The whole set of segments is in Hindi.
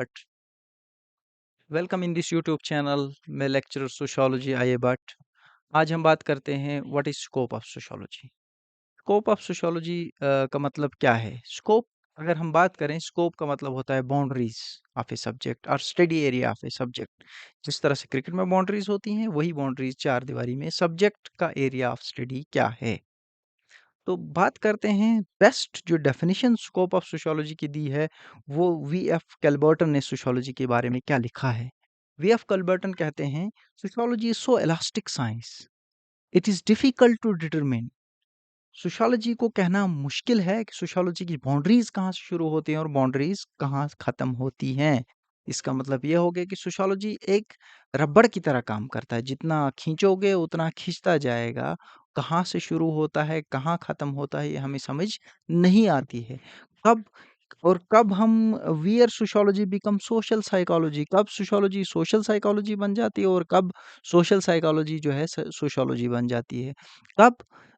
But welcome in this YouTube channel. मैं लेक्चरर सोशियोलॉजी आर्य भट्ट। आज हम बात करते हैं what is scope of sociology. Scope of sociology का मतलब क्या है? स्कोप, अगर हम बात करें, स्कोप का मतलब होता है बाउंड्रीज ऑफ ए सब्जेक्ट और study area of a subject. जिस तरह से क्रिकेट में बाउंड्रीज होती हैं, वही बाउंड्रीज चार दीवारी में सब्जेक्ट का एरिया ऑफ स्टडी क्या है। तो बात करते हैं, बेस्ट जो डेफिनेशन स्कोप ऑफ सोशियोलॉजी की दी है, वो वी एफ कैलबर्टन ने सोशियोलॉजी के बारे में क्या लिखा है। वी एफ कैलबर्टन कहते हैं, sociology is so elastic science, it is difficult to determine. Sociology को कहना मुश्किल है कि सोशियोलॉजी की बाउंड्रीज कहाँ से शुरू होती हैं और बाउंड्रीज कहाँ खत्म होती हैं। इसका मतलब ये हो गया कि सोशियोलॉजी एक रबड़ की तरह काम करता है, जितना खींचोगे उतना खींचता जाएगा। कहाँ से शुरू होता है, कहाँ खत्म होता है, ये हमें समझ नहीं आती है। कब और कब हम wear sociology become social psychology, कब सोशियोलॉजी सोशल साइकोलॉजी बन जाती है और कब सोशल साइकोलॉजी जो है सोशियोलॉजी बन जाती है। कब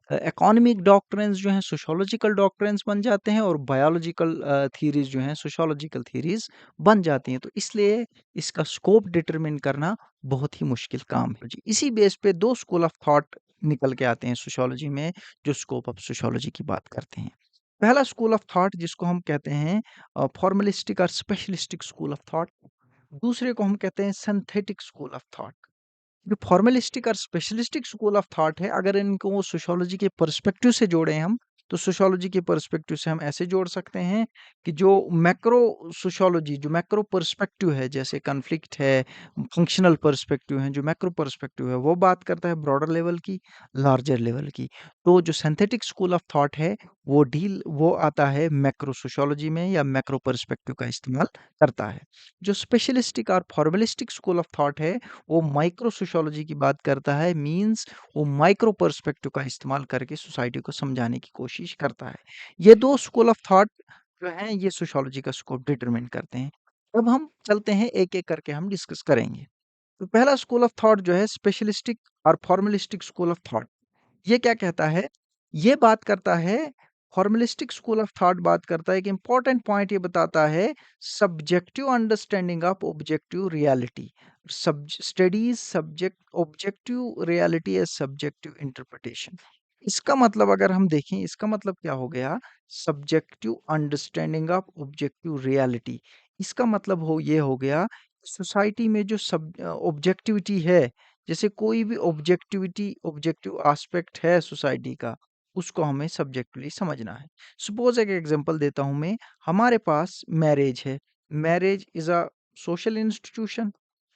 इकोनॉमिक डॉक्ट्रिन्स जो हैं सोशियोलॉजिकल डॉक्ट्रिन्स बन जाते हैं और बायोलॉजिकल थीरीज जो हैं सोशियोलॉजिकल थीरीज बन जाती हैं। तो इसलिए इसका स्कोप डिटरमिन करना बहुत ही मुश्किल काम है जी। इसी बेस पे दो स्कूल ऑफ थॉट निकल के आते हैं सोशियोलॉजी में, जो स्कोप ऑफ सोशियोलॉजी की बात करते हैं। पहला स्कूल ऑफ थॉट जिसको हम कहते हैं फॉर्मलिस्टिक और स्पेशलिस्टिक स्कूल ऑफ थॉट, दूसरे को हम कहते हैं सिंथेटिक स्कूल ऑफ थॉट। जो फॉर्मलिस्टिक और स्पेशलिस्टिक स्कूल ऑफ थॉट है, अगर इनको सोशियोलॉजी के पर्सपेक्टिव से जोड़ें हम, तो सोशियोलॉजी के पर्सपेक्टिव से हम ऐसे जोड़ सकते हैं कि जो मैक्रो सोशियोलॉजी, जो मैक्रो पर्सपेक्टिव है, जैसे कन्फ्लिक्ट है, फंक्शनल पर्सपेक्टिव है, जो मैक्रो पर्सपेक्टिव है वो बात करता है ब्रॉडर लेवल की, लार्जर लेवल की। तो जो सिंथेटिक स्कूल ऑफ थॉट है, वो आता है मैक्रो सोशियोलॉजी में या मैक्रो पर्सपेक्टिव का इस्तेमाल करता है। जो स्पेशलिस्टिक और फॉर्मलिस्टिक स्कूल ऑफ थॉट है, वो माइक्रो सोशियोलॉजी की बात करता है, मींस वो माइक्रो पर्सपेक्टिव का इस्तेमाल करके सोसाइटी को समझाने की कोशिश करता है। ये दो स्कूल ऑफ थॉट जो हैं, ये सोशियोलॉजी का स्कोप डिटरमिन करते हैं। अब हम चलते हैं, एक एक करके हम डिस्कस करेंगे। तो पहला स्कूल ऑफ थॉट जो है स्पेशलिस्टिक और फॉर्मलिस्टिक स्कूल ऑफ थॉट, ये क्या कहता है? ये बात करता है, फॉर्मलिस्टिक स्कूल ऑफ थॉट बात करता है, एक इंपॉर्टेंट पॉइंट ये बताता है, subjective understanding of objective reality, सब studies subject objective reality as subjective interpretation. इसका मतलब अगर हम देखें, इसका मतलब क्या हो गया? Subjective understanding of objective reality, इसका मतलब ये हो गया, सोसाइटी में जो सब ऑब्जेक्टिविटी है, जैसे कोई भी ऑब्जेक्टिविटी ऑब्जेक्टिव एस्पेक्ट है सोसाइटी का, उसको हमें सब्जेक्टिवली समझना है। सपोज एक एग्जांपल देता हूँ मैं, हमारे पास मैरिज है। Marriage is a social institution,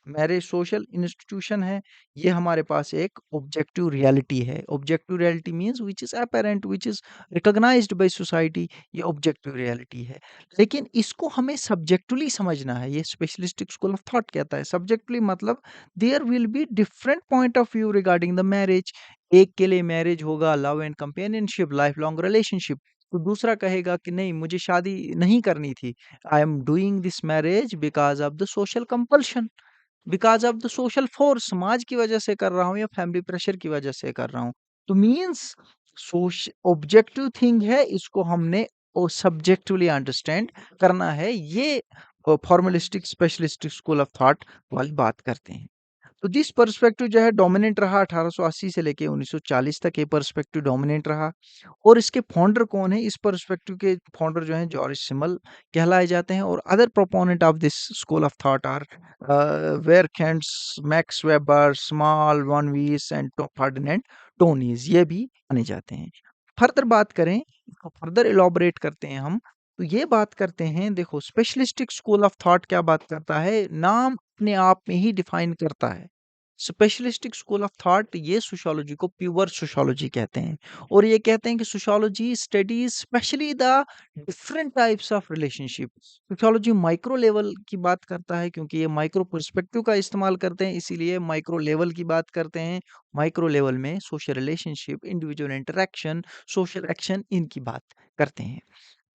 marriage social institution है। ये हमारे पास एक ऑब्जेक्टिव रियलिटी है। Objective reality means which is apparent, which is recognized by society, ये ऑब्जेक्टिव रियलिटी है। लेकिन इसको हमें सब्जेक्टिवली समझना है, ये स्पेशलिस्टिक स्कूल ऑफ थॉट कहता है। सब्जेक्टिवली मतलब there will be different point of view regarding the marriage. एक के लिए मैरिज होगा love and companionship, life long relationship, तो दूसरा कहेगा कि नहीं, मुझे शादी नहीं करनी थी, I am doing this marriage because of the social compulsion, because of the social force, समाज की वजह से कर रहा हूँ या फैमिली प्रेशर की वजह से कर रहा हूँ। तो मीन्स सोश ऑब्जेक्टिव थिंग है, इसको हमने सब्जेक्टिवली अंडरस्टैंड करना है। ये फॉर्मलिस्टिक स्पेशलिस्टिक स्कूल ऑफ थॉट वाली बात करते हैं। तो जिस पर्सपेक्टिव जो है डोमिनेंट रहा 1880 से लेके 1940 तक, ये पर्सपेक्टिव डोमिनेंट रहा। और इसके फाउंडर कौन है? इस पर्सपेक्टिव के फाउंडर जो हैं जॉर्ज सिमल कहलाए जाते हैं। और other proponent of this school of thought are Vierkandts, Max Weber, Small, von Wiese and Ferdinand Tonnies, ये भी माने जाते हैं। फर्दर बात करें, फर्दर इलॉबरेट करते हैं हम, तो ये बात करते हैं, देखो स्पेशलिस्टिक स्कूल ऑफ थॉट क्या बात करता है, नाम अपने आप में ही डिफाइन करता है। स्पेशलिस्टिक स्कूल ऑफ थॉट, ये सोशियोलॉजी को प्योर सोशियोलॉजी कहते हैं। और ये कहते हैं कि sociology studies specially the different types of relationship. Sociology micro level की बात करता है, क्योंकि ये माइक्रो पर्सपेक्टिव का इस्तेमाल करते हैं, इसीलिए माइक्रो लेवल की बात करते हैं। माइक्रो लेवल में social relationship, individual interaction, social action, इनकी बात करते हैं।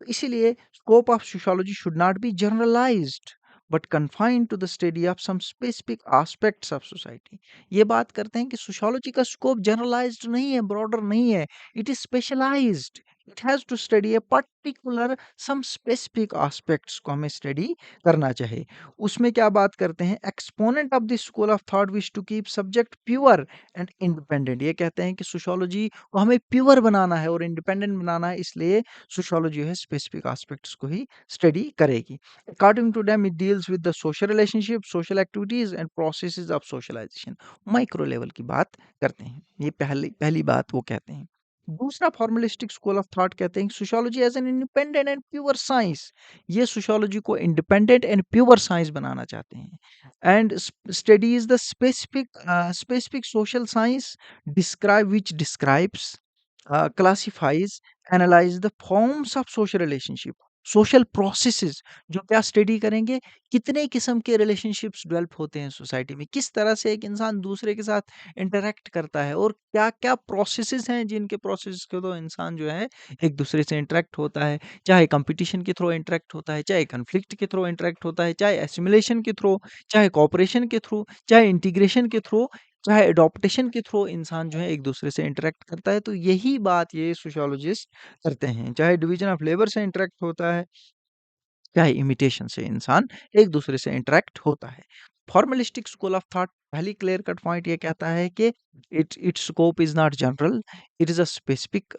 तो इसीलिए scope of sociology should not be generalized but confined to the study of some specific aspects of society. ये बात करते हैं कि सोशियोलॉजी का स्कोप जनरलाइज्ड नहीं है, ब्रॉडर नहीं है, it is specialized. It has to study a particular some specific aspects को हमें स्टडी करना चाहिए। उसमें क्या बात करते हैं, exponent of the school of thought wish to keep subject pure and independent. ये कहते हैं कि सोशियोलॉजी को हमें प्योर बनाना है और इंडिपेंडेंट बनाना है, इसलिए सोशियोलॉजी जो है स्पेसिफिक एस्पेक्ट्स को ही स्टडी करेगी। According to them it deals with the social relationship, social activities and processes of socialization. Micro level की बात करते हैं, ये पहली पहली बात वो कहते हैं। दूसरा फॉर्मलिस्टिक स्कूल ऑफ थॉट कहते हैं sociology as an independent and pure science. ये सोशियोलॉजी को इंडिपेंडेंट एंड प्योर साइंस बनाना चाहते हैं। And studies the specific social science describe which describes, classifies, analyze the forms of social relationship, social processes। जो क्या स्टडी करेंगे, कितने किस्म के रिलेशनशिप्स डेवलप होते हैं सोसाइटी में, किस तरह से एक इंसान दूसरे के साथ इंटरेक्ट करता है और क्या क्या प्रोसेसेस हैं जिनके प्रोसेस के तो इंसान जो है एक दूसरे से इंटरेक्ट होता है, चाहे कंपटीशन के थ्रू इंटरेक्ट होता है, चाहे कन्फ्लिक्ट के थ्रू इंटरेक्ट होता है, चाहे एसिमुलेशन के थ्रू, चाहे कॉपरेशन के थ्रू, चाहे इंटीग्रेशन के थ्रू, चाहे एडॉप्टेशन के थ्रू इंसान जो है एक दूसरे से इंटरेक्ट करता है। तो यही बात ये सोशियोलॉजिस्ट करते हैं। चाहे डिवीजन ऑफ लेबर से इंटरेक्ट होता है, चाहे इमिटेशन से इंसान एक दूसरे से इंटरेक्ट होता है। फॉर्मलिस्टिक स्कूल ऑफ थॉट पहली क्लियर कट पॉइंट ये कहता है कि it's scope is not general, it is a specific,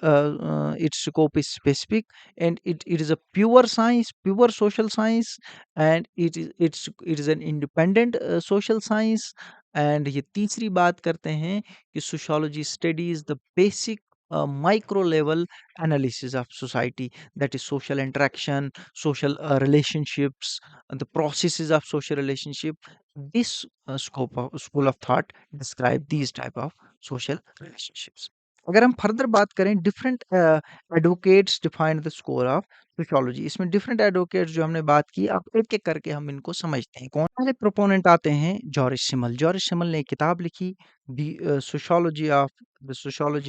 it's scope is specific and it is a pure science, pure social science and it is an independent social science. And ये तीसरी बात करते हैं कि sociology studies the basic micro level analysis of society, that is social interaction, social relationships, and the processes of social relationship. This school of thought describe these type of social relationships. अगर हम फर्दर बात करें, different advocates define the score of sociology. इसमें डिफरेंट एडवोकेट्स जो हमने बात की, अब एक एक करके हम इनको समझते हैं। कौन पहले प्रोपोनेंट आते हैं, जॉर्ज सिमल। जॉर्ज सिमल ने एक किताब लिखी, द सोशियोलॉजी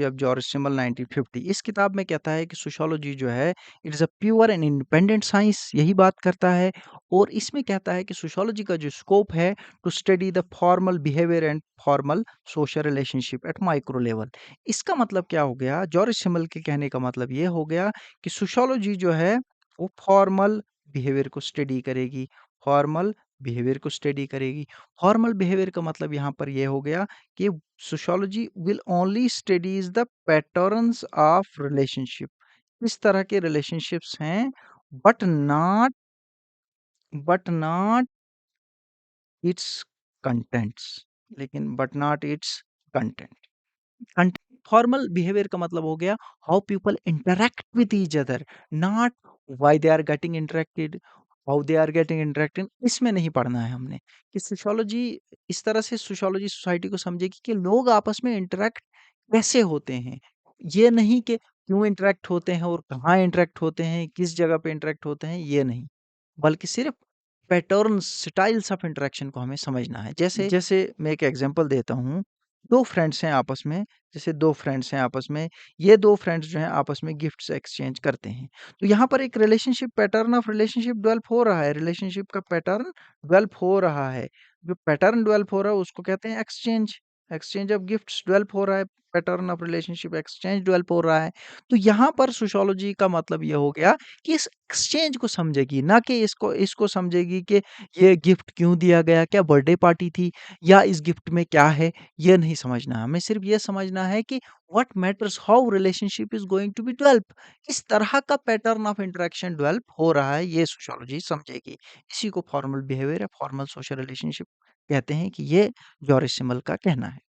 ऑफ जॉर्ज सिमल 1950। इस किताब में कहता है कि सोशियोलॉजी जो है it is a pure and independent science, यही बात करता है। और इसमें कहता है कि सोशियोलॉजी का जो स्कोप है to study the formal behaviour and formal social relationship at micro level. इसका मतलब क्या हो गया, जॉर्ज सिमल के कहने का मतलब ये हो गया कि सोशियोलॉजी जो है वो फॉर्मल बिहेवियर को स्टडी करेगी, फॉर्मल बिहेवियर को स्टडी करेगी। फॉर्मल बिहेवियर का मतलब यहाँ पर ये हो गया कि sociology will only studies the patterns of relationship, इस तरह के रिलेशनशिप्स हैं, but not but not its contents, लेकिन but not its content. Content formal behaviour का मतलब हो गया how people interact with each other, not why they are getting interacted, how they are getting interacted. इसमें नहीं पढ़ना है हमने कि सोशियोलॉजी, इस तरह से सोशियोलॉजी सोसाइटी को समझेगी कि लोग आपस में इंटरैक्ट कैसे होते हैं। ये नहीं कि क्यों इंटरैक्ट होते हैं और कहाँ इंटरैक्ट होते हैं, किस जगह पे इंटरैक्ट होते हैं, ये नहीं, बल्कि सिर्फ पैटर्न्स, स्टाइल्स ऑफ इंटरेक्शन को हमें समझना है। जैसे जैसे मैं एक एग्जांपल देता हूँ, 2 फ्रेंड्स हैं आपस में, जैसे 2 फ्रेंड्स हैं आपस में, ये 2 फ्रेंड्स जो हैं आपस में गिफ्ट्स एक्सचेंज करते हैं। तो यहाँ पर एक relationship, pattern of relationship develop हो रहा है, रिलेशनशिप का पैटर्न डेवलप हो रहा है। जो पैटर्न डेवलप हो रहा है उसको कहते हैं exchange, exchange of gifts develop हो रहा है, pattern of relationship exchange develop हो रहा है। तो यहाँ पर सोशियोलॉजी का मतलब ये हो गया कि इस एक्सचेंज को समझेगी, ना कि इसको इसको समझेगी कि ये गिफ्ट क्यों दिया गया, क्या बर्थडे पार्टी थी या इस गिफ्ट में क्या है, ये नहीं समझना है। हमें सिर्फ ये समझना है कि what matters, how relationship is going to be develop, किस तरह का पैटर्न ऑफ इंटरेक्शन डेवलप हो रहा है, ये सोशियोलॉजी समझेगी। इसी को फॉर्मल बिहेवियर या फॉर्मल सोशल रिलेशनशिप कहते हैं, कि ये जॉर्ज सिमल का कहना है।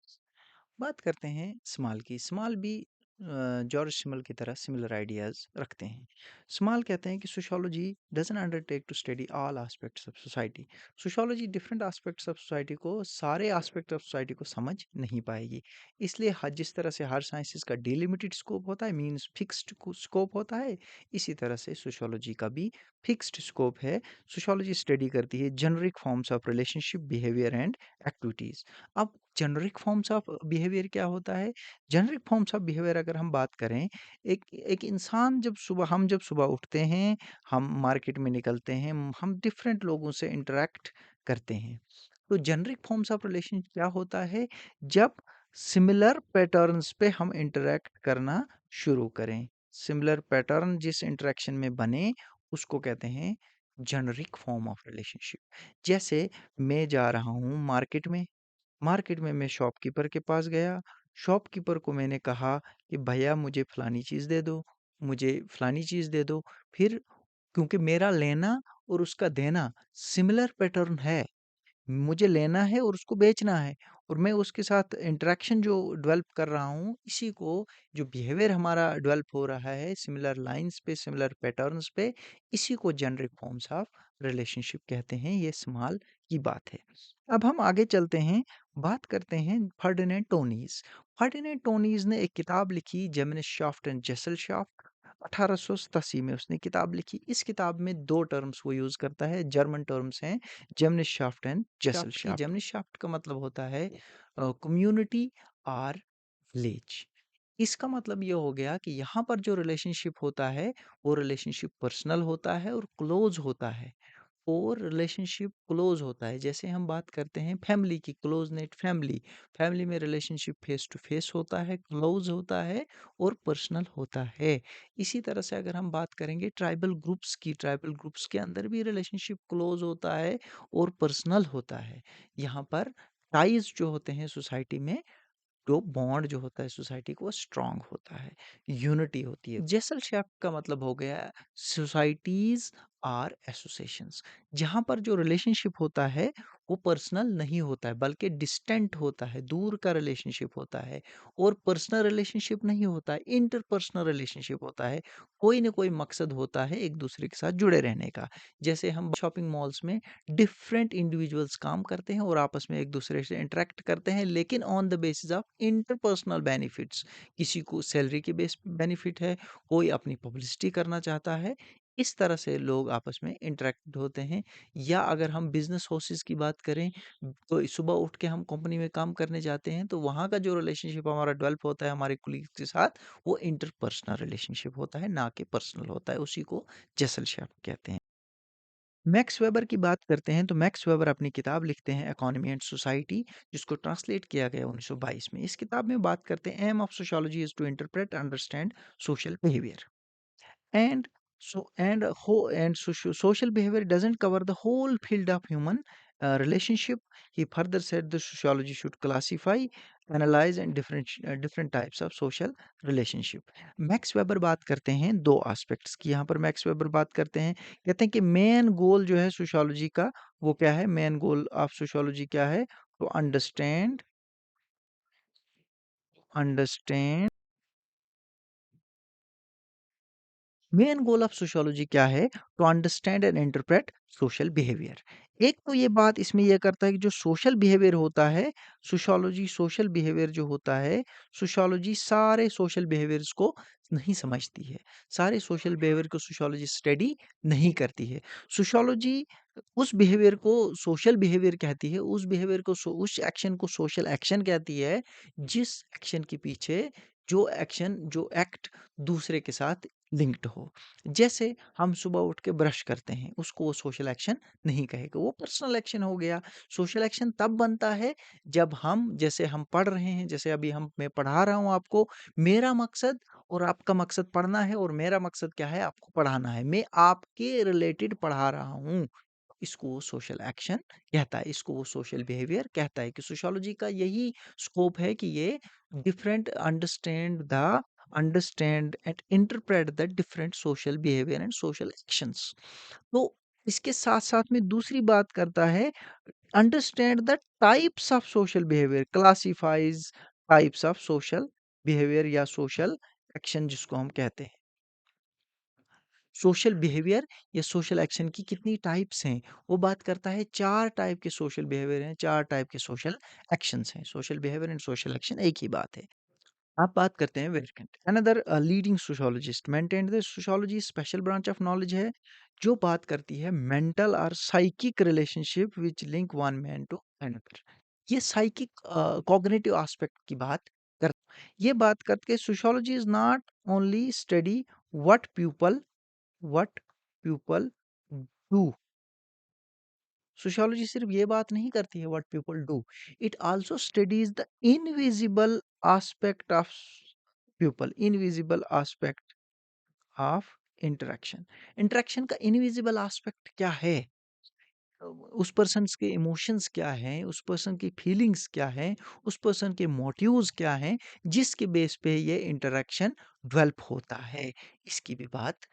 बात करते हैं स्मॉल की। स्मॉल भी जॉर्ज सिमल की तरह सिमिलर आइडियाज रखते हैं। स्मॉल कहते हैं कि sociology doesn't undertake to study all aspects of society. Sociology different aspects of society को, सारे एस्पेक्ट ऑफ सोसाइटी को समझ नहीं पाएगी। इसलिए जिस तरह से हर साइंसेस का डिलिमिटेड स्कोप होता है, मीन्स फिक्स्ड स्कोप होता है, इसी तरह से सोशियोलॉजी का भी फिक्स्ड स्कोप है। सोशियोलॉजी स्टडी करती है generic forms of relationship, behaviour and activities. अब जेनरिक फॉर्म्स ऑफ बिहेवियर क्या होता है? जेनरिक फॉर्म्स ऑफ बिहेवियर अगर हम बात करें, एक एक इंसान जब सुबह उठते हैं, हम मार्केट में निकलते हैं, हम डिफरेंट लोगों से इंटरेक्ट करते हैं। तो जेनरिक फॉर्म्स ऑफ रिलेशन क्या होता है? जब सिमिलर पैटर्न्स पे हम इंटरेक्ट करना शुरू करें, सिमिलर पैटर्न जिस इंटरेक्शन में बने उसको कहते हैं जेनरिक फॉर्म ऑफ रिलेशनशिप। जैसे मैं जा रहा हूँ मार्केट में मैं शॉपकीपर के पास गया, शॉपकीपर को मैंने कहा कि भैया मुझे फलानी चीज़ दे दो, मुझे फलानी चीज़ दे दो। फिर क्योंकि मेरा लेना और उसका देना सिमिलर पैटर्न है, मुझे लेना है और उसको बेचना है और मैं उसके साथ इंटरेक्शन जो डेवलप कर रहा हूँ, इसी को जो बिहेवियर हमारा डेवलप हो रहा है सिमिलर लाइंस पे, सिमिलर पैटर्न्स पे, इसी को जेनरिक फॉर्म्स ऑफ रिलेशनशिप कहते हैं। ये इस्तेमाल की बात है। अब हम आगे चलते हैं, बात करते हैं फर्डिनेंड टोनीज। फर्डिनेंड टोनीज ने एक किताब लिखी जेमिनीस्चाफ्ट एंड जेसलशाफ्ट। 1887 में उसने किताब लिखी। इस किताब में दो टर्म्स वो यूज करता है, जर्मन टर्म्स हैं जेमिनीस्चाफ्ट एंड जेसलशाफ्ट। जेमिनीस्चाफ्ट का मतलब होता है कम्युनिटी और विलेज। इसका मतलब ये हो गया कि यहाँ पर जो रिलेशनशिप होता है वो रिलेशनशिप पर्सनल होता है और क्लोज होता है, और रिलेशनशिप क्लोज होता है। जैसे हम बात करते हैं फैमिली की, क्लोज नेट फैमिली, फैमिली में रिलेशनशिप फेस टू फेस होता है, क्लोज होता है और पर्सनल होता है। इसी तरह से अगर हम बात करेंगे ट्राइबल ग्रुप्स की, ट्राइबल ग्रुप्स के अंदर भी रिलेशनशिप क्लोज होता है और पर्सनल होता है। यहाँ पर टाइज जो होते हैं सोसाइटी में, जो बॉन्ड जो होता है सोसाइटी को, स्ट्रांग होता है, यूनिटी होती है। जेसल शेफ्ट का मतलब हो गया सोसाइटीज आर एसोसिएशंस। जहाँ पर जो रिलेशनशिप होता है वो पर्सनल नहीं होता है बल्कि डिस्टेंट होता है, दूर का रिलेशनशिप होता है, और पर्सनल रिलेशनशिप नहीं होता है, इंटरपर्सनल रिलेशनशिप होता है। कोई ना कोई मकसद होता है एक दूसरे के साथ जुड़े रहने का। जैसे हम शॉपिंग मॉल्स में डिफरेंट इंडिविजुअल्स काम करते हैं और आपस में एक दूसरे से इंटरेक्ट करते हैं, लेकिन on the basis of interpersonal benefits. किसी को सैलरी के बेस पे बेनिफिट है, कोई अपनी पब्लिसिटी करना चाहता है, इस तरह से लोग आपस में इंटरेक्ट होते हैं। या अगर हम बिजनेस हाउसेस की बात करें, तो सुबह उठ के हम कंपनी में काम करने जाते हैं तो वहाँ का जो रिलेशनशिप हमारा डेवलप होता है हमारे कुलीग्स के साथ, वो इंटरपर्सनल रिलेशनशिप होता है, ना कि पर्सनल होता है। उसी को जेसलशाफ्ट कहते हैं। मैक्स वेबर की बात करते हैं तो मैक्स वेबर अपनी किताब लिखते हैं इकोनॉमी एंड सोसाइटी, जिसको ट्रांसलेट किया गया 1922 में। इस किताब में बात करते हैं aim of sociology is to interpret understand social behaviour and social behavior doesn't cover the whole field of human relationship. He further said the sociology should classify, analyze and different types of social relationship. Max weber बात करते हैं दो एस्पेक्ट्स की। यहाँ पर मैक्स वेबर बात करते हैं, कहते हैं कि मेन गोल जो है सोशियोलॉजी का वो क्या है, मेन गोल ऑफ सोशियोलॉजी क्या है, तो understand main goal of sociology क्या है, to understand and interpret social behaviour. एक तो ये बात इसमें यह करता है कि जो सोशल बिहेवियर होता है, सोशियोलॉजी सोशल बिहेवियर जो होता है, सोशियोलॉजी सारे सोशल बिहेवियर्स को नहीं समझती है, सारे सोशल बिहेवियर को सोशियोलॉजी स्टडी नहीं करती है। सोशियोलॉजी उस बिहेवियर को सोशल बिहेवियर कहती है, उस बिहेवियर को उस एक्शन को सोशल एक्शन कहती है, जिस एक्शन के पीछे जो एक्ट दूसरे के साथ लिंक्ड हो। जैसे हम सुबह उठ के ब्रश करते हैं, उसको वो सोशल एक्शन नहीं कहेगा, वो पर्सनल एक्शन हो गया। सोशल एक्शन तब बनता है जब हम, जैसे हम पढ़ रहे हैं, जैसे अभी मैं पढ़ा रहा हूँ आपको, मेरा मकसद और आपका मकसद पढ़ना है और मेरा मकसद क्या है, आपको पढ़ाना है। मैं आपके रिलेटेड पढ़ा रहा हूँ, इसको वो सोशल एक्शन कहता है, इसको वो सोशल बिहेवियर कहता है। कि सोशियोलॉजी का यही स्कोप है कि ये different understand and interpret the different social behaviour and social actions. तो इसके साथ साथ में दूसरी बात करता है, understand the types of social behaviour, classifies types of social behaviour या सोशल एक्शन जिसको हम कहते हैं। सोशल बिहेवियर या सोशल एक्शन की कितनी टाइप्स हैं, वो बात करता है। 4 टाइप के सोशल बिहेवियर हैं, 4 टाइप के सोशल एक्शंस हैं। Social behaviour and social action एक ही बात है। आप बात करते हैं Vierkandt, another leading sociologist maintained the sociology special branch of knowledge है, जो बात करती है मेंटल और psychic relationship which link one man to another. ये साइकिक कॉग्निटिव एस्पेक्ट की बात कर, ये बात करके sociology is not only study what people do. Sociology सिर्फ ये बात नहीं करती है what people do, it also studies the invisible aspect of people, invisible aspect of interaction. Interaction का इनविजिबल एस्पेक्ट क्या है? उस पर्सन्स के इमोशंस क्या हैं, उस पर्सन की फीलिंग्स क्या हैं, उस पर्सन के मोटिव्स क्या हैं, जिसके बेस पे ये इंटरेक्शन डेवलप होता है। इसकी भी बात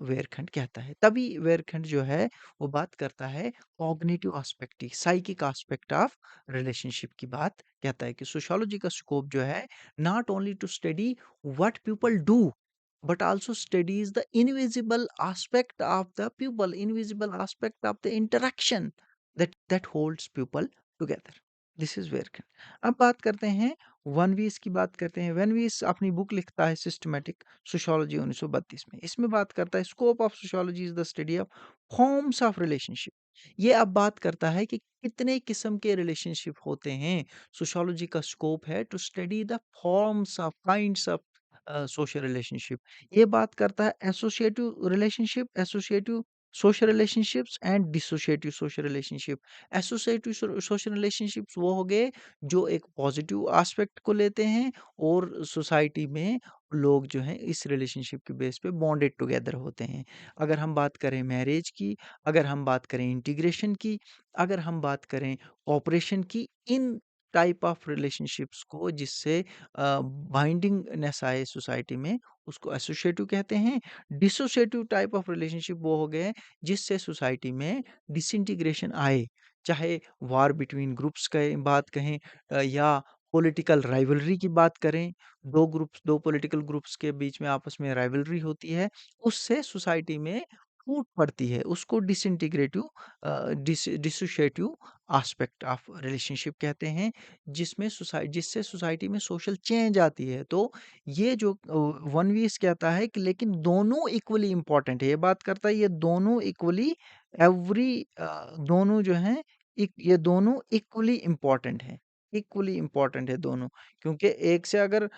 वेरखंड कहता है। तभी वेरखंड जो है वो बात करता है कॉग्निटिव एस्पेक्ट की, साइकिक एस्पेक्ट ऑफ रिलेशनशिप की बात कहता है कि सोशियोलॉजी का स्कोप जो है not only to study what people do but also studies the invisible aspect of the people, invisible aspect of the interaction that holds people together. This is where अब बात करते हैं वन वीस की बात करते हैं। वन वीस अपनी बुक लिखता है सिस्टमेटिक सोशियोलॉजी 1932 में। इसमें बात करता है scope of sociology is the study of forms of relationship. ये अब बात करता है कि कितने किस्म के रिलेशनशिप होते हैं। सोशियोलॉजी का स्कोप है to study the forms of kinds of social relationship. ये बात करता है associative relationship, associative social relationships and dissociative social relationship. Associative social relationships वो हो गए जो एक पॉजिटिव एस्पेक्ट को लेते हैं और सोसाइटी में लोग जो हैं इस रिलेशनशिप के बेस पे बॉन्डेड टुगेदर होते हैं। अगर हम बात करें मैरिज की, अगर हम बात करें इंटीग्रेशन की, अगर हम बात करें कोऑपरेशन की, इन टाइप ऑफ रिलेशनशिप्स को जिससे बाइंडिंगनेस आए सोसाइटी में, उसको एसोसिएटिव कहते हैं। डिसोसिएटिव टाइप ऑफ रिलेशनशिप वो हो गए जिससे सोसाइटी में डिसइंटीग्रेशन आए, चाहे वार बिटवीन ग्रुप्स का बात कहें या पॉलिटिकल राइवलरी की बात करें। दो पॉलिटिकल ग्रुप्स के बीच में आपस में राइवलरी होती है, उससे सोसाइटी में फूट पड़ती है, उसको डिसइंटीग्रेटिव डिसोसिएटिव एस्पेक्ट ऑफ रिलेशनशिप कहते हैं, जिससे सोसाइटी में सोशल चेंज आती है। तो ये जो वन वीस कहता है कि लेकिन दोनों इक्वली इम्पोर्टेंट है। ये बात करता है ये दोनों इक्वली एवरी दोनों जो हैं ये दोनों इक्वली इम्पोर्टेंट हैं, इक्वली इम्पोर्टेंट है दोनों। क्योंकि एक से अगर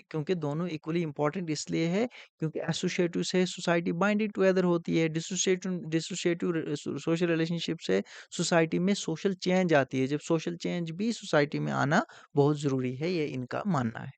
क्योंकि दोनों इक्वली इम्पोर्टेंट इसलिए है क्योंकि एसोसिएटिव से सोसाइटी बाइंडेड टुगेदर होती है, डिसोसिएटिव डिसोसिएटिव सोशल रिलेशनशिप से सोसाइटी में सोशल चेंज आती है। जब सोशल चेंज भी सोसाइटी में आना बहुत ज़रूरी है, ये इनका मानना है।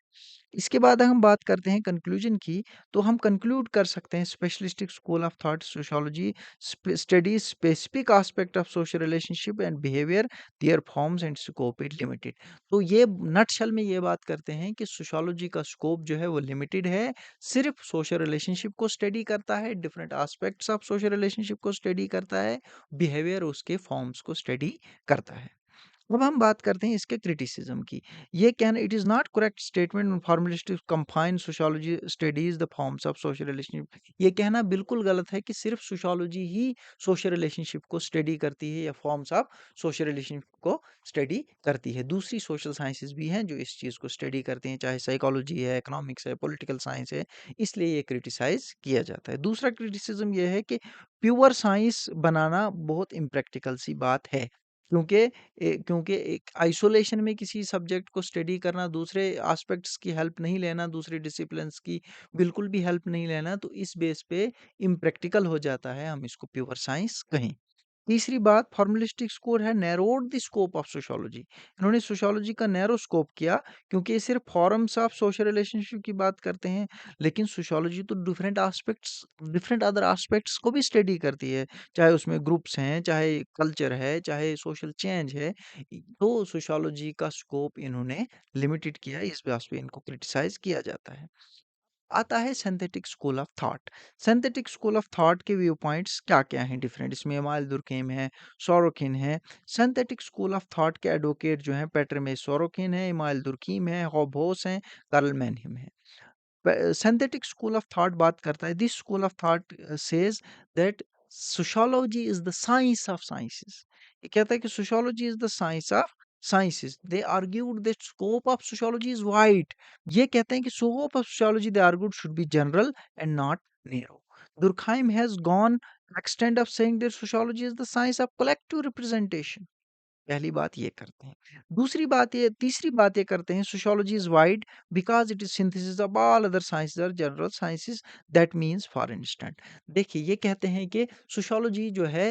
इसके बाद हम बात करते हैं कंक्लूजन की, तो हम कंक्लूड कर सकते हैं specialistic school of thought sociology studies specific aspect of social relationship and behaviour, their forms and scope is limited. तो ये नटशल में ये बात करते हैं कि सोशियोलॉजी का स्कोप जो है वो लिमिटेड है, सिर्फ सोशल रिलेशनशिप को स्टडी करता है, different aspects of social relationship को स्टडी करता है, बिहेवियर उसके फॉर्म्स को स्टडी करता है। अब हम बात करते हैं इसके क्रिटिसिज्म की। ये कहना it is not correct statement formalistic confine sociology studies the forms of social relationship. ये कहना बिल्कुल गलत है कि सिर्फ सोशियोलॉजी ही सोशल रिलेशनशिप को स्टडी करती है या फॉर्म्स ऑफ सोशल रिलेशनशिप को स्टडी करती है। दूसरी सोशल साइंसेज भी हैं जो इस चीज़ को स्टडी करती हैं, चाहे साइकोलॉजी है, इकोनॉमिक्स है, पॉलिटिकल साइंस है, इसलिए ये क्रिटिसाइज किया जाता है। दूसरा क्रिटिसिज्म ये है कि प्योर साइंस बनाना बहुत इम्प्रैक्टिकल सी बात है, क्योंकि क्योंकि एक आइसोलेशन में किसी सब्जेक्ट को स्टडी करना, दूसरे एस्पेक्ट्स की हेल्प नहीं लेना, दूसरे डिसिप्लिन्स की बिल्कुल भी हेल्प नहीं लेना, तो इस बेस पे इम्प्रैक्टिकल हो जाता है, हम इसको प्योर साइंस कहें। तीसरी बात फॉर्मलिस्टिक स्कोर है narrowed the scope of sociology. इन्होंने सोशियोलॉजी का नैरो स्कोप किया क्योंकि ये सिर्फ फॉर्म्स ऑफ सोशल रिलेशनशिप की बात करते हैं, लेकिन सोशियोलॉजी तो डिफरेंट अदर एस्पेक्ट्स को भी स्टडी करती है, चाहे उसमें ग्रुप्स हैं, चाहे कल्चर है, चाहे सोशल चेंज है। तो सोशियोलॉजी का स्कोप इन्होंने लिमिटेड किया, इस बात पे इनको क्रिटिसाइज किया जाता है। आता है synthetic school of thought. Synthetic school of thought के व्यू पॉइंट्स क्या-क्या हैं डिफरेंट, इसमें इमाल दुर्कहेम है, सोरोकिन है। सिंथेटिक स्कूल ऑफ थॉट के एडवोकेट जो हैं पेटरमेस सोरोकिन है, इमाल दुर्कheim है, होबहोस हैं, कार्ल मैनहेम है। सिंथेटिक स्कूल ऑफ थॉट बात करता है, this school of thought says that sociology is the science of sciences. ये कहता है कि sociology is the science of sciences. They argued that scope of sociology is wide. ये कहते हैं कि scope of sociology they argued should be general and not narrow. Durkheim has gone extent of saying that sociology is the science of collective representation. पहली बात ये करते हैं। दूसरी बात ये तीसरी बात ये करते हैं sociology is wide because it is synthesis of all other sciences और general sciences, that means for instant. देखिए ये कहते हैं कि सोशियोलॉजी जो है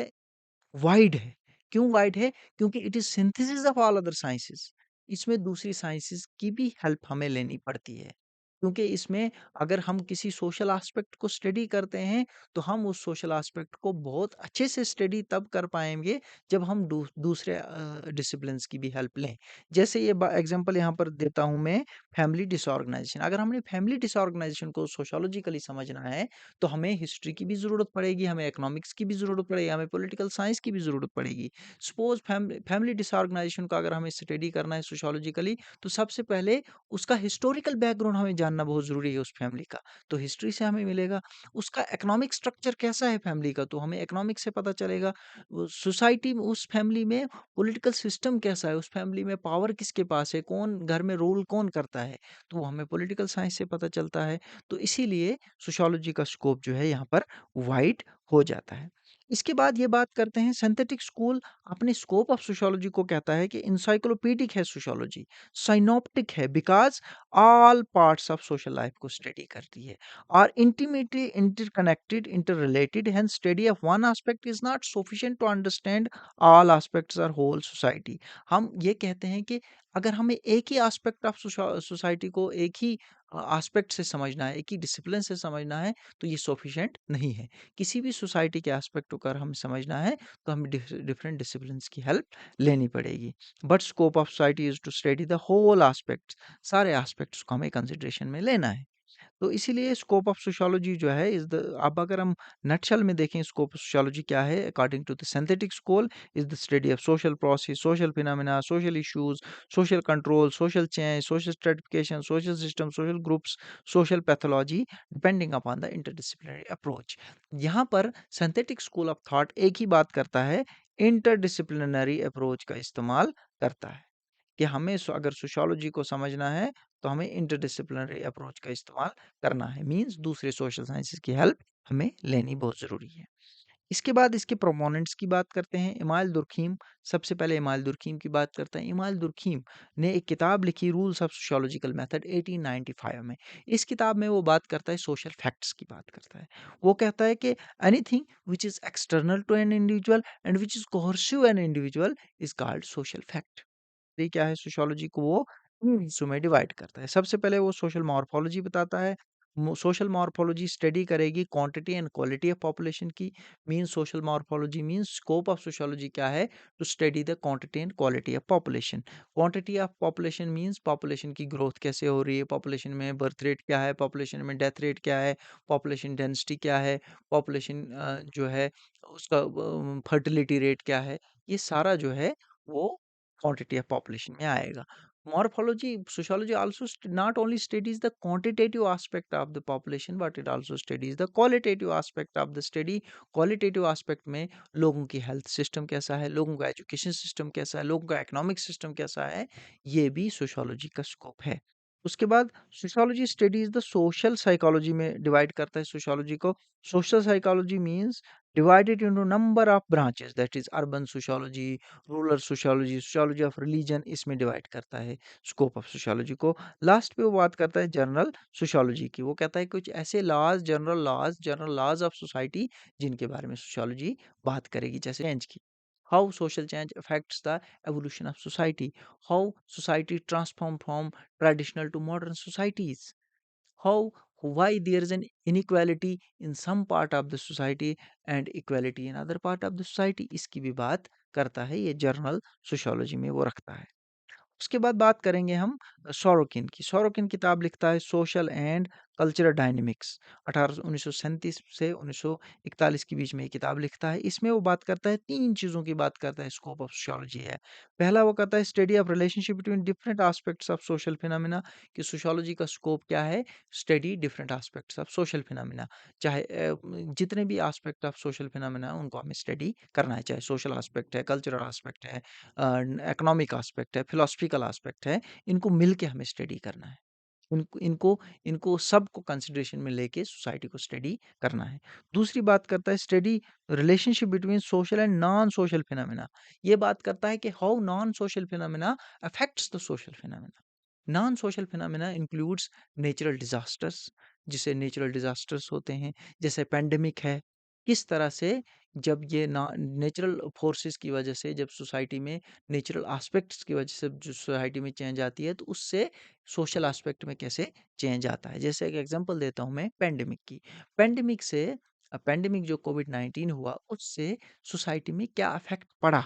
वाइड है। क्यों वाइड है? क्योंकि it is synthesis of all other sciences. इसमें दूसरी साइंसेस की भी हेल्प हमें लेनी पड़ती है। क्योंकि इसमें अगर हम किसी सोशल एस्पेक्ट को स्टडी करते हैं, तो हम उस सोशल एस्पेक्ट को बहुत अच्छे से स्टडी तब कर पाएँगे, जब हम दूसरे डिसिप्लिन्स की भी हेल्प लें। जैसे ये एग्ज़ाम्पल यहाँ पर देता हूँ मैं, फैमिली डिसऑर्गनाइज़ेशन। अगर हमने फैमिली डिसऑर्गनाइज़ेशन को सोशियोलॉजिकली समझना है, तो हमें हिस्ट्री की भी ज़रूरत पड़ेगी, हमें इकोनॉमिक्स की भी ज़रूरत पड़ेगी, हमें पॉलिटिकल साइंस की भी ज़रूरत पड़ेगी। सपोज़ फैमिली डिसऑर्गनाइज़ेशन को अगर हमें स्टडी करना है सोशियोलॉजिकली, तो सबसे पहले उसका हिस्टोरिकल बैकग्राउंड हमें जानना बहुत ज़रूरी है उस फैमिली का, तो हिस्ट्री से हमें मिलेगा। उसका इकोनॉमिक स्ट्रक्चर कैसा है फैमिली का, तो हमें इकोनॉमिक्स से पता चलेगा। वो सोसाइटी में, उस फैमिली में पॉलिटिकल सिस्टम कैसा है, उस फैमिली में पावर किसके पास है, कौन घर में रूल कौन करता है, तो वो हमें पॉलिटिकल साइंस से पता चलता है। तो इसीलिए सोशियोलॉजी का स्कोप जो है यहाँ पर वाइड हो जाता है। इसके बाद ये बात करते हैं, सिंथेटिक स्कूल अपने स्कोप ऑफ सोशियोलॉजी को कहता है कि इंसाइक्लोपीडिक है सोशियोलॉजी, साइनोप्टिक है, because all parts of social life को स्टडी करती है, और intimately interconnected, interrelated, hence study of one aspect is not sufficient to understand all aspects और होल सोसाइटी। हम ये कहते हैं कि अगर हमें एक ही एस्पेक्ट ऑफ सोसाइटी को एक ही एस्पेक्ट से समझना है, एक ही डिसिप्लिन से समझना है, तो ये सफिशिएंट नहीं है। किसी भी सोसाइटी के एस्पेक्ट को अगर हमें समझना है, तो हमें डिफरेंट डिसिप्लिन्स की हेल्प लेनी पड़ेगी। But scope of society is to study the whole aspects, सारे एस्पेक्ट्स को हमें कंसिडरेशन में लेना है। तो इसीलिए स्कोप ऑफ सोशियोलॉजी जो है इज द, अब अगर हम नटशल में देखें स्कोप ऑफ सोशियोलॉजी क्या है, according to the synthetic school, is the study of social process, social phenomena, social issues, social control, social change, social stratification, social system, social groups, social pathology, depending upon the interdisciplinary approach. यहाँ पर सिंथेटिक स्कूल ऑफ थॉट एक ही बात करता है, इंटरडिसिप्लिनरी अप्रोच का इस्तेमाल करता है, कि हमें अगर सोशियोलॉजी को समझना है, तो हमें इंटरडिसिप्लिनरी अप्रोच का इस्तेमाल करना है, मींस दूसरे सोशल साइंसेज की हेल्प हमें लेनी बहुत ज़रूरी है। इसके बाद इसके प्रोपोनेंट्स की बात करते हैं। इमाल दुर्खीम, सबसे पहले इमाल दुर्खीम की बात करते हैं। इमाल दुर्खीम ने एक किताब लिखी, रूल्स ऑफ सोशियोलॉजिकल मेथड, 1895 में। इस किताब में वो बात करता है, सोशल फैक्ट्स की बात करता है। वो कहता है कि anything which is external to an individual and which is coercive an individual is called social fact. ये क्या है, सोशियोलॉजी को वो हिस्सों में डिवाइड करता है। सबसे पहले वो सोशल मॉर्फोलॉजी बताता है। सोशल मॉर्फोलॉजी स्टडी करेगी quantity and quality of population की। Means social morphology means scope of sociology क्या है, to study the quantity and quality of population. Quantity of population means population की ग्रोथ कैसे हो रही है, पॉपुलेशन में बर्थ रेट क्या है, पॉपुलेशन में डेथ रेट क्या है, पॉपुलेशन डेंसिटी क्या है, पॉपुलेशन जो है उसका फर्टिलिटी रेट क्या है, ये सारा जो है वो क्वांटिटी ऑफ पॉपुलेशन में आएगा। Morphology sociology also not only studies the quantitative aspect of the population, but it also studies the qualitative aspect of the study. Qualitative aspect में लोगों की हेल्थ सिस्टम कैसा है, लोगों का एजुकेशन सिस्टम कैसा है, लोगों का इकोनॉमिक सिस्टम कैसा है, ये भी सोशियोलॉजी का स्कोप है। उसके बाद sociology studies the social psychology में डिवाइड करता है सोशियोलॉजी को। Social psychology means divided into number of branches, that is urban sociology, rural sociology, sociology of religion, इसमें डिवाइड करता है स्कोप ऑफ सोशियोलॉजी को। लास्ट पे वो बात करता है जनरल सोशियोलॉजी की। वो कहता है कुछ ऐसे laws, general laws of society, जिनके बारे में सोशियोलॉजी बात करेगी, जैसे चेंज की, how social change affects the evolution of society, how society transform from traditional to modern societies, how why there is an inequality in some part of the society and equality in other part of the society, इसकी भी बात करता है, ये जर्नल सोशियोलॉजी में वो रखता है। उसके बाद बात करेंगे हम सोरोकिन की। सोरोकिन किताब लिखता है सोशल एंड कल्चरल डायनेमिक्स, 1937 से 1941 के बीच में ये किताब लिखता है। इसमें वो बात करता है, तीन चीज़ों की बात करता है, स्कोप ऑफ सोशियोलॉजी है। पहला वो कहता है study of relationship between different aspects of social phenomena, कि सोशियोलॉजी का स्कोप क्या है, study different aspects of social phenomena, चाहे जितने भी एस्पेक्ट ऑफ सोशल फिनोमेना उनको हमें स्टडी करना है, चाहे सोशल एस्पेक्ट है, कल्चरल एस्पेक्ट है, इकोनॉमिक एस्पेक्ट है, फिलोसफिकल एस्पेक्ट है, इनको मिल के हमें स्टडी करना है। इनको इनको इनको सबको कंसिडरेशन में लेके सोसाइटी को स्टडी करना है। दूसरी बात करता है study relationship between social and non social phenomena. ये बात करता है कि how non social phenomena affects the social phenomena. Non social phenomena includes natural disasters, जिसे नेचुरल डिजास्टर्स होते हैं, जैसे पेंडेमिक है, किस तरह से जब ये ना नेचुरल फोर्सेस की वजह से जब सोसाइटी में नेचुरल एस्पेक्ट्स की वजह से जो सोसाइटी में चेंज आती है तो उससे सोशल एस्पेक्ट में कैसे चेंज आता है। जैसे एक एग्जांपल देता हूँ मैं पेंडेमिक की। पेंडेमिक से पेंडेमिक जो कोविड-19 हुआ उससे सोसाइटी में क्या इफ़ेक्ट पड़ा?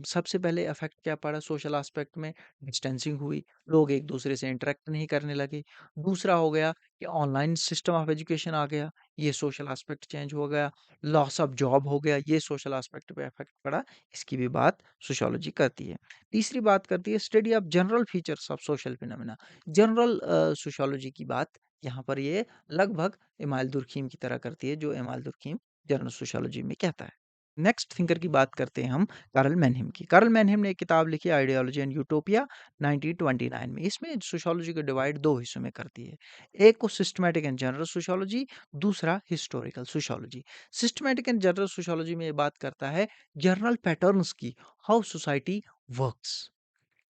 सबसे पहले इफ़ेक्ट क्या पड़ा सोशल एस्पेक्ट में, डिस्टेंसिंग हुई, लोग एक-दूसरे से इंटरैक्ट नहीं करने लगे। दूसरा हो गया कि ऑनलाइन सिस्टम ऑफ एजुकेशन आ गया, ये सोशल एस्पेक्ट चेंज हो गया। लॉस ऑफ जॉब हो गया, ये सोशल एस्पेक्ट पे इफ़ेक्ट पड़ा, इसकी भी बात सोशियोलॉजी करती है। तीसरी बात करती है study of general features of social phenomena. General sociology की बात यहाँ पर ये लगभग इमाइल दुर्खीम की तरह करती है, जो इमाइल दुर्खीम जनरल सोशियोलॉजी में कहता है। नेक्स्ट थिंकर की बात करते हैं हम कार्ल मैनहेम की। कार्ल मैनहेम ने एक किताब लिखी आइडियोलॉजी एंड यूटोपिया 1929 में। इसमें सोशियोलॉजी को डिवाइड 2 हिस्सों में करती है। एक को सिस्टमैटिक एंड जनरल सोशियोलॉजी, दूसरा historical sociology. Systematic and general sociology में ये बात करता है जनरल पैटर्न्स की, हाउ सोसाइटी वर्क्स।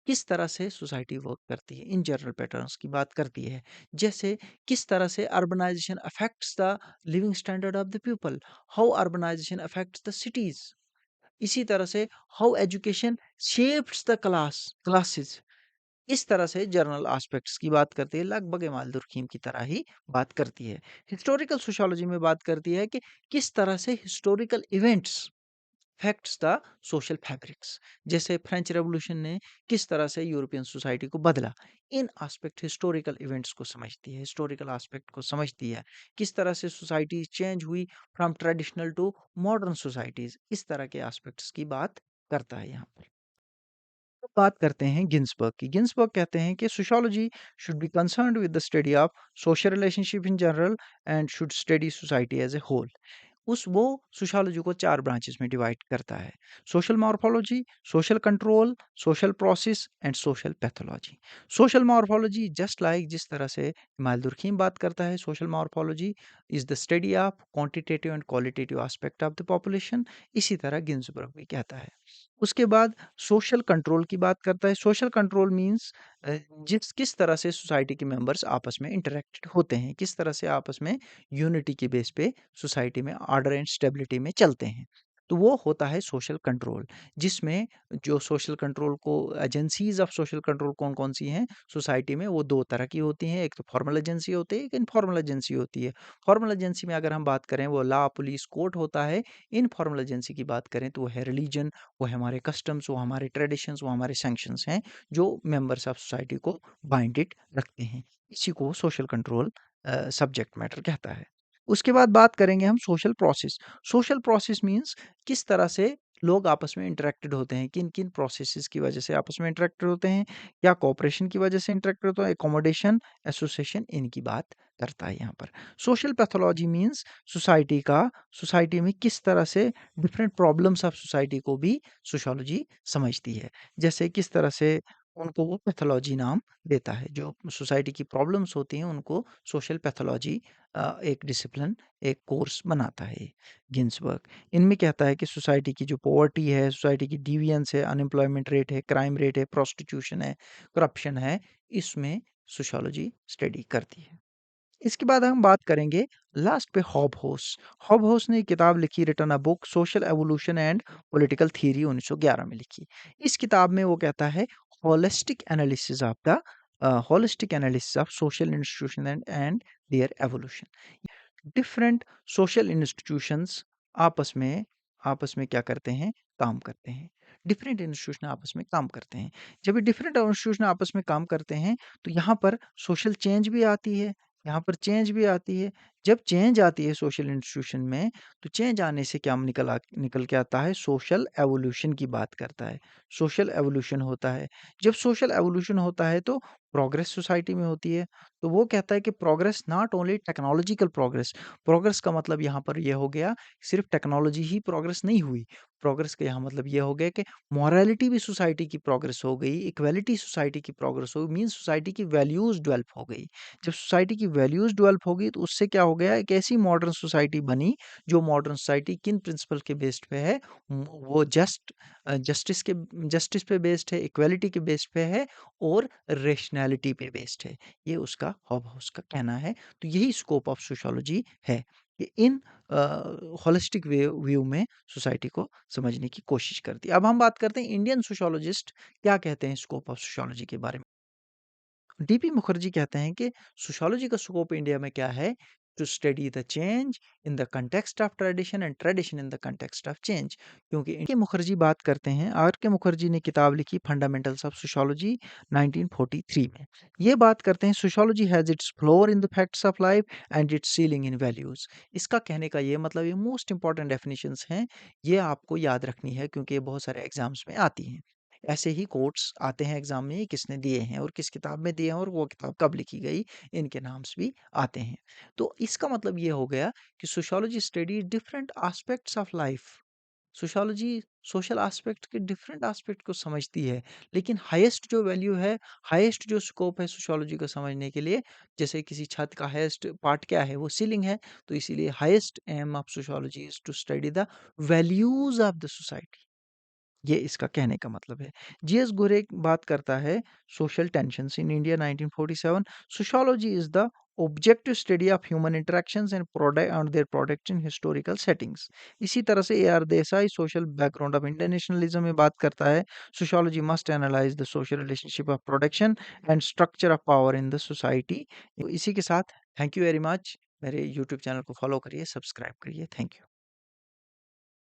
किस तरह से सोसाइटी वर्क करती है, इन जनरल पैटर्न्स की बात करती है। जैसे किस तरह से urbanization affects the living standard of the people, how urbanization affects the cities. इसी तरह से how education shapes the classes. इस तरह से जर्नल एस्पेक्ट्स की बात करती है, लगभग इमाल दुर्खीम की तरह ही बात करती है। हिस्टोरिकल सोशियोलॉजी में बात करती है कि किस तरह से historical events facts the social fabrics. जैसे फ्रेंच रेवोल्यूशन ने किस तरह से यूरोपियन सोसाइटी को बदला, इन एस्पेक्ट हिस्टोरिकल इवेंट्स को समझती है, हिस्टोरिकल एस्पेक्ट को समझती है। किस तरह से सोसाइटी चेंज हुई from traditional to modern societies, इस तरह के एस्पेक्ट्स की बात करता है यहाँ पर। अब बात करते हैं गिन्सबर्ग की। गिन्सबर्ग कहते हैं कि sociology should be concerned with the study of social relationship in general and should study society as a whole. उस वो सोशियोलॉजी को 4 ब्रांचेस में डिवाइड करता है। Social morphology, social control, social process and social pathology. Social morphology just like जिस तरह से इमाल दुर्खीम बात करता है, social morphology is the study of quantitative and qualitative aspect of the population, इसी तरह गिन्सबर्ग भी कहता है। उसके बाद सोशल कंट्रोल की बात करता है। सोशल कंट्रोल मीन्स जिस किस तरह से सोसाइटी के मेंबर्स आपस में इंटरैक्ट होते हैं, किस तरह से आपस में यूनिटी के बेस पे सोसाइटी में ऑर्डर एंड स्टेबिलिटी में चलते हैं। तो वो होता है सोशल कंट्रोल, जिसमें जो सोशल कंट्रोल को एजेंसीज ऑफ सोशल कंट्रोल कौन-कौन सी हैं सोसाइटी में, वो 2 तरह की होती हैं। एक तो फॉर्मल एजेंसी होती है, एक इनफॉर्मल एजेंसी होती है। फॉर्मल एजेंसी में अगर हम बात करें वो लॉ, पुलिस, कोर्ट होता है। इनफॉर्मल एजेंसी की बात करें तो वो है रिलीजन, वो है हमारे कस्टम्स, वो हमारे ट्रेडिशंस, वो हमारे सैंक्शंस हैं जो मेंबर्स ऑफ सोसाइटी को बाइंडेड रखते हैं। इसी को सोशल कंट्रोल सब्जेक्ट मैटर कहता है। उसके बाद बात करेंगे हम social process. Social process means किस तरह से लोग आपस में इंटरेक्टेड होते हैं, किन-किन प्रोसेसेस की वजह से आपस में इंटरेक्टेड होते हैं, क्या कोऑपरेशन की वजह से इंटरेक्टेड होते हैं, अकोमोडेशन, एसोसिएशन, इनकी बात करता है यहाँ पर। सोशल पैथोलॉजी मीन्स सोसाइटी में किस तरह से डिफरेंट प्रॉब्लम्स ऑफ सोसाइटी को भी सोशियोलॉजी समझती है। जैसे किस तरह से उनको वो पैथोलॉजी नाम देता है, जो सोसाइटी की प्रॉब्लम्स होती हैं उनको सोशल पैथोलॉजी एक डिसिप्लिन, एक कोर्स बनाता है गिन्सबर्ग। इनमें कहता है कि सोसाइटी की जो पॉवर्टी है, सोसाइटी की डिविएंस है, अनएम्प्लॉयमेंट रेट है, क्राइम रेट है, प्रोस्टिट्यूशन है, करप्शन है, इसमें सोशियोलॉजी स्टडी करती है। इसके बाद हम बात करेंगे लास्ट पे हॉबहोस। हॉबहोस ने एक किताब लिखी, written a book social evolution and political theory, 1911 में लिखी। इस किताब में वो कहता है holistic analysis of the holistic analysis of social institution and their evolution. Different social institutions आपस में आपस में क्या करते हैं, काम करते हैं। डिफरेंट इंस्टीट्यूशन आपस में काम करते हैं। जब ये डिफरेंट इंस्टीट्यूशन आपस में काम करते हैं तो यहाँ पर सोशल चेंज भी आती है, यहाँ पर चेंज भी आती है। जब चेंज आती है सोशल इंस्टीट्यूशन में तो चेंज आने से क्या निकल के आता है, सोशल एवोल्यूशन की बात करता है। सोशल एवोल्यूशन होता है। जब सोशल एवोल्यूशन होता है तो प्रोग्रेस सोसाइटी में होती है। तो वो कहता है कि progress not only technological progress, progress का मतलब यहाँ पर ये हो गया सिर्फ टेक्नोलॉजी ही प्रोग्रेस नहीं हुई। प्रोग्रेस का यहाँ मतलब ये हो गया कि मॉरालिटी भी सोसाइटी की प्रोग्रेस हो गई, इक्वालिटी सोसाइटी की प्रोग्रेस हो गई, मीन्स सोसाइटी की वैल्यूज़ डेवलप हो गई। जब सोसाइटी की वैल्यूज़ डेवलप हो गई तो उससे क्या हो गया, एक ऐसी मॉडर्न सोसाइटी बनी जो मॉडर्न सोसाइटी किन प्रिंसिपल के बेस्ड पे है, वो जस्टिस पे बेस्ड है, इक्वालिटी के बेस्ड पे है और रेशनैलिटी पे बेस्ड है। ये उसका हॉबहोस का कहना है। तो यही स्कोप ऑफ सोशियोलॉजी है। कि इन होलिस्टिक व्यू में सोसाइटी को समझने की कोशिश करती है। अब हम बात करते हैं इंडियन सोशियोलॉजिस्ट क्या कहते हैं स्कोप ऑफ सोशियोलॉजी के बारे में। डीपी मुखर्जी कहते हैं कि सोशियोलॉजी का स्कोप इंडिया में क्या है, to study the change in the context of tradition and tradition in the context of change. क्योंकि इनके मुखर्जी बात करते हैं, आर के मुखर्जी ने किताब लिखी फंडामेंटल्स ऑफ सोशियोलॉजी 1943 में। ये बात करते हैं sociology has its floor in the facts of life and it's ceiling in values. इसका कहने का ये मतलब, ये मोस्ट इंपॉर्टेंट डेफिनेशंस हैं, ये आपको याद रखनी है क्योंकि ये बहुत सारे एग्जाम्स में आती हैं। ऐसे ही कोट्स आते हैं एग्जाम में, ये किसने दिए हैं और किस किताब में दिए हैं और वो किताब कब लिखी गई, इनके नाम्स भी आते हैं। तो इसका मतलब ये हो गया कि sociology study different aspects of life. Sociology social aspect के डिफरेंट एस्पेक्ट को समझती है, लेकिन हाईएस्ट जो वैल्यू है, हाईएस्ट जो स्कोप है सोशियोलॉजी को समझने के लिए, जैसे किसी छत का हाईएस्ट पार्ट क्या है, वो सीलिंग है, तो इसीलिए highest aim of sociology is to study the values of the society. ये इसका कहने का मतलब है। जीएस गोरे बात करता है social tensions in India 1947। Sociology is the objective study of human interactions and product and their products in historical settings. इसी तरह से A R Desai social background of internationalism में बात करता है, sociology must analyse the social relationship of production and structure of power in the society. इसी के साथ थैंक यू वेरी मच। मेरे यूट्यूब चैनल को फॉलो करिए, सब्सक्राइब करिए। Thank you.